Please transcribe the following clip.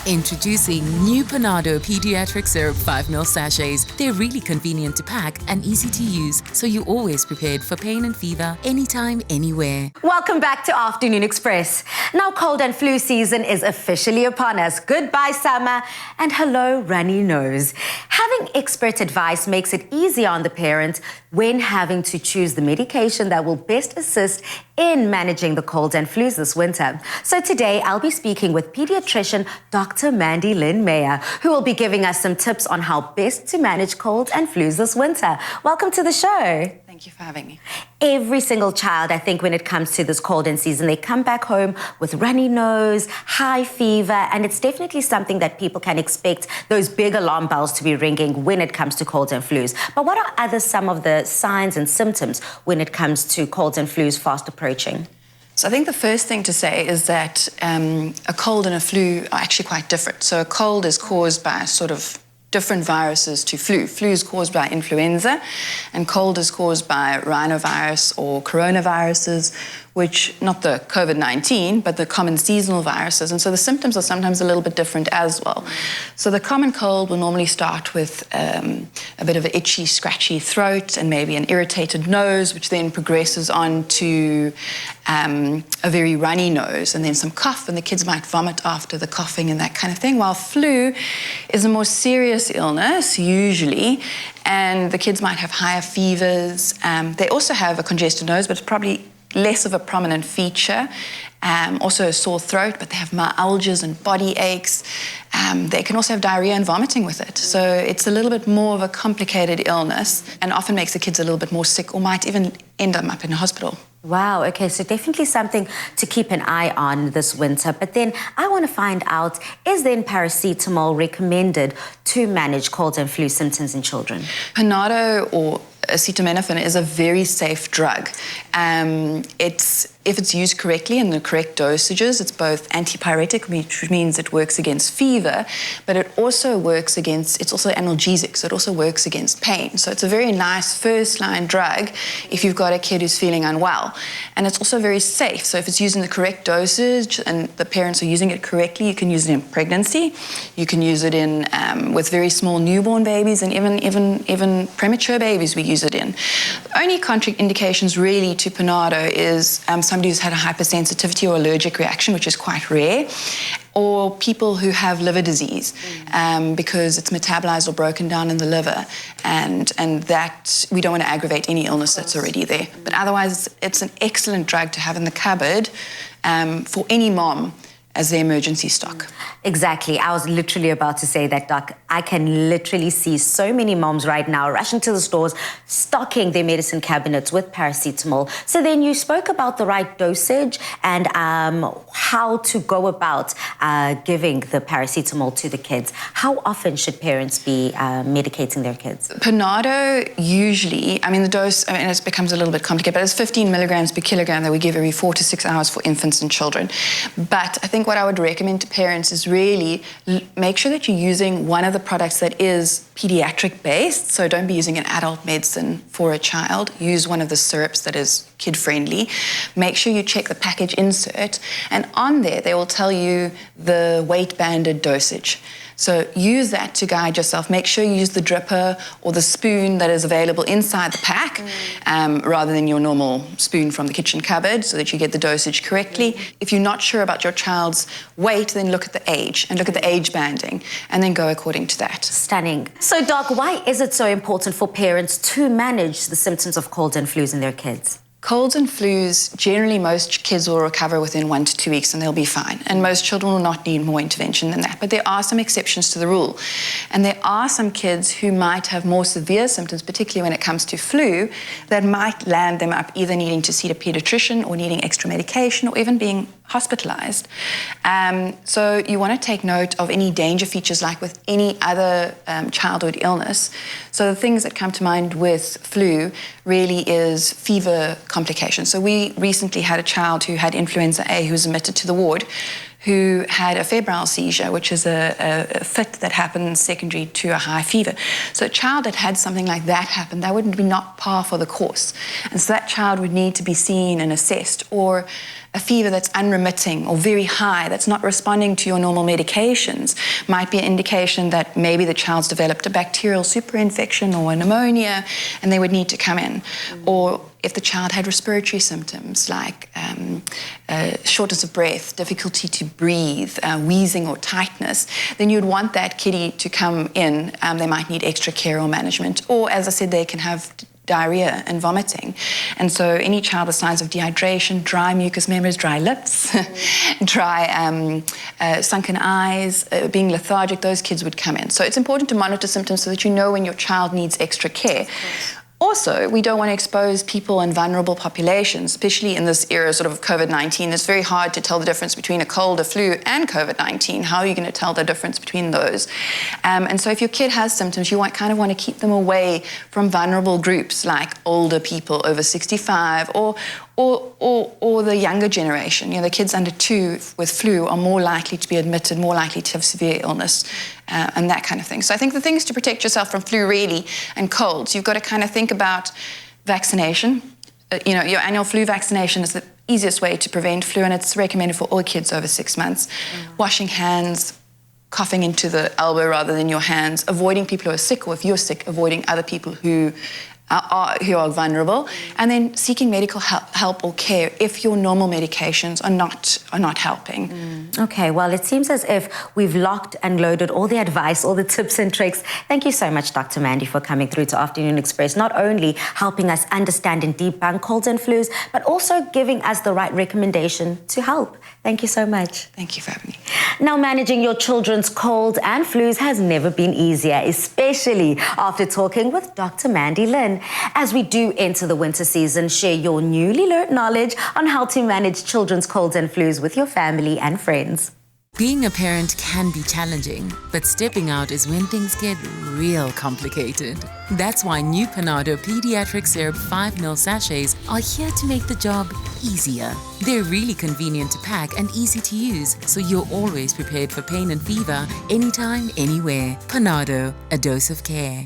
Introducing new PANADO Pediatric Syrup 5ml sachets. They're really convenient to pack and easy to use, so you're always prepared for pain and fever anytime, anywhere. Welcome back to Afternoon Express. Now cold and flu season is officially upon us. Goodbye summer and hello runny nose. Having expert advice makes it easier on the parent when having to choose the medication that will best assist in managing the colds and flus this winter. So today I'll be speaking with pediatrician Dr. Mandy Lynn Mayer, who will be giving us some tips on how best to manage colds and flus this winter. Welcome to the show. Thank you for having me. Every single child, I think, when it comes to this cold and season, they come back home with runny nose, high fever, and it's definitely something that people can expect those big alarm bells to be ringing when it comes to colds and flus. But what are some of the signs and symptoms when it comes to colds and flus fast approaching? So I think the first thing to say is that a cold and a flu are actually quite different. So a cold is caused by sort of different viruses to flu. Flu is caused by influenza, and cold is caused by rhinovirus or coronaviruses, which, not the COVID-19, but the common seasonal viruses. And so the symptoms are sometimes a little bit different as well. So the common cold will normally start with a bit of an itchy, scratchy throat and maybe an irritated nose, which then progresses on to a very runny nose and then some cough, and the kids might vomit after the coughing and that kind of thing, while flu is a more serious illness, usually, and the kids might have higher fevers. They also have a congested nose, but it's probably less of a prominent feature. Also a sore throat, but they have myalgias and body aches. They can also have diarrhea and vomiting with it. So it's a little bit more of a complicated illness and often makes the kids a little bit more sick or might even end them up in a hospital. Wow, okay, so definitely something to keep an eye on this winter. But then I want to find out, is then paracetamol recommended to manage colds and flu symptoms in children? PANADO or acetaminophen is a very safe drug. If it's used correctly in the correct dosages, it's both antipyretic, which means it works against fever, but it also works against, it's also analgesic, so it also works against pain. So it's a very nice first-line drug if you've got a kid who's feeling unwell. And it's also very safe, so if it's used in the correct dosage and the parents are using it correctly, you can use it in pregnancy, you can use it in with very small newborn babies, and even premature babies we use it in. The only contraindications really to PANADO is somebody who's had a hypersensitivity or allergic reaction, which is quite rare, or people who have liver disease because it's metabolized or broken down in the liver, and that we don't want to aggravate any illness that's already there. But otherwise, it's an excellent drug to have in the cupboard for any mom as the emergency stock. Exactly. I was literally about to say that, Doc. I can literally see so many moms right now rushing to the stores, stocking their medicine cabinets with paracetamol. So then you spoke about the right dosage and how to go about giving the paracetamol to the kids. How often should parents be medicating their kids? PANADO usually, the dose, it becomes a little bit complicated, but it's 15 milligrams per kilogram that we give every 4 to 6 hours for infants and children. But I think what I would recommend to parents is really make sure that you're using one of the products that is pediatric based. So don't be using an adult medicine for a child. Use one of the syrups that is kid friendly. Make sure you check the package insert, and on there they will tell you the weight banded dosage. So use that to guide yourself. Make sure you use the dripper or the spoon that is available inside the pack rather than your normal spoon from the kitchen cupboard, so that you get the dosage correctly. If you're not sure about your child's weight, then look at the age and look at the age banding and then go according to that. Stunning. So, Doc, why is it so important for parents to manage the symptoms of colds and flus in their kids? Colds and flus, generally most kids will recover within 1 to 2 weeks and they'll be fine. And most children will not need more intervention than that. But there are some exceptions to the rule. And there are some kids who might have more severe symptoms, particularly when it comes to flu, that might land them up either needing to see a pediatrician or needing extra medication or even being hospitalized. So you want to take note of any danger features like with any other childhood illness. So the things that come to mind with flu really is fever complications. So we recently had a child who had influenza A who was admitted to the ward, who had a febrile seizure, which is a fit that happens secondary to a high fever. So a child that had something like that happen, that would be not par for the course. And so that child would need to be seen and assessed. Or a fever that's unremitting or very high, that's not responding to your normal medications, might be an indication that maybe the child's developed a bacterial superinfection or a pneumonia, and they would need to come in. Or if the child had respiratory symptoms like shortness of breath, difficulty to breathe, wheezing or tightness, then you'd want that kiddie to come in. They might need extra care or management. Or, as I said, they can have diarrhea and vomiting. And so any child with signs of dehydration, dry mucous membranes, dry lips, dry sunken eyes, being lethargic, those kids would come in. So it's important to monitor symptoms so that you know when your child needs extra care. Also, we don't want to expose people in vulnerable populations, especially in this era sort of COVID-19. It's very hard to tell the difference between a cold, a flu, and COVID-19. How are you going to tell the difference between those? And so if your kid has symptoms, you kind of want to keep them away from vulnerable groups like older people over 65 or the younger generation. You know, the kids under 2 with flu are more likely to be admitted, more likely to have severe illness, and that kind of thing. So I think the things to protect yourself from flu really and colds, you've got to kind of think about vaccination. You know, your annual flu vaccination is the easiest way to prevent flu, and it's recommended for all kids over 6 months. Washing hands, coughing into the elbow rather than your hands, avoiding people who are sick, or if you're sick, avoiding other people who are vulnerable, and then seeking medical help or care if your normal medications are not helping. Okay, well, it seems as if we've locked and loaded all the advice, all the tips and tricks. Thank you so much, Dr. Mandy, for coming through to Afternoon Express, not only helping us understand and debunk colds and flus, but also giving us the right recommendation to help. Thank you so much. Thank you for having me. Now, managing your children's colds and flus has never been easier, especially after talking with Dr. Mandy Lynn. As we do enter the winter season, share your newly learned knowledge on how to manage children's colds and flus with your family and friends. Being a parent can be challenging, but stepping out is when things get real complicated. That's why new PANADO Pediatric Syrup 5 ml sachets are here to make the job easier. They're really convenient to pack and easy to use, so you're always prepared for pain and fever, anytime, anywhere. PANADO, a dose of care.